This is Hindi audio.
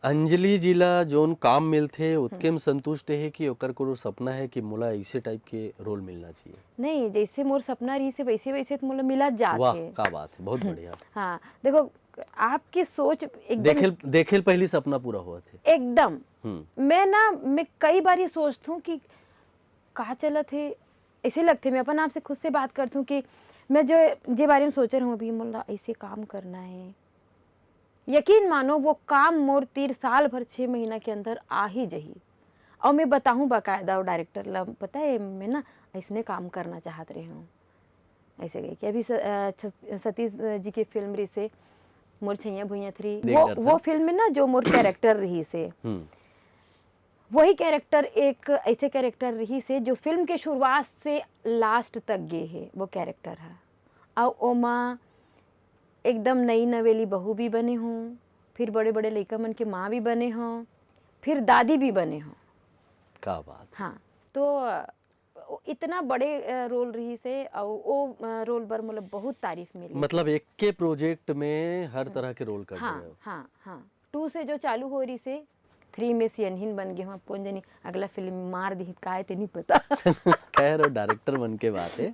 अंजलि जिला जोन काम मिलथे उतके में संतुष्ट है कि ओकर को सपना है कि मोला ऐसे टाइप के रोल मिलना चाहिए। नहीं, जैसे मोर सपना रही से वैसे वैसे तो मोला मिला जात वाह है। का बात है, बहुत बढ़िया। हाँ, देखो आपकी सोच एकदम देखेल पहली सपना पूरा हुआ थे। एकदम। मैं कई बार ये सोचती हूँ कि कहाँ चला थे, ऐसे लगते मैं अपन आपसे खुद से बात करती हूँ कि मैं जो जे बारे में सोच रहा हूँ अभी मोला ऐसे काम करना है। यकीन मानो वो काम मोर 3 साल भर 6 महीना के अंदर आ ही जही। और मैं बताऊँ बाकायदा वो डायरेक्टर ला पता है मैं ना ऐसने काम करना चाहत रही हूँ। ऐसे गई कि अभी सतीश जी की फिल्म रही से मोर छैया भुइया 3 वो फिल्म में ना जो मोर कैरेक्टर रही से वही कैरेक्टर एक ऐसे कैरेक्टर रही से जो फिल्म के शुरुआत से लास्ट तक गए है वो कैरेक्टर है। और ओमा एकदम नई नवेली बहू भी बने हों, फिर बड़े बड़े लड़का मन के माँ भी बने हों, फिर दादी भी बने हों। क्या बात। हाँ, तो इतना बड़े रोल रही से और वो रोल पर मतलब बहुत तारीफ मिली। मतलब एक के प्रोजेक्ट में हर तरह के रोल कर रहे हो। हाँ हाँ 2 से जो चालू हो रही से 3 में सियनहीन बन गए हम कौन जानी अगला फिल्म मार दी का है नहीं पता। खैर डायरेक्टर मन के बात है।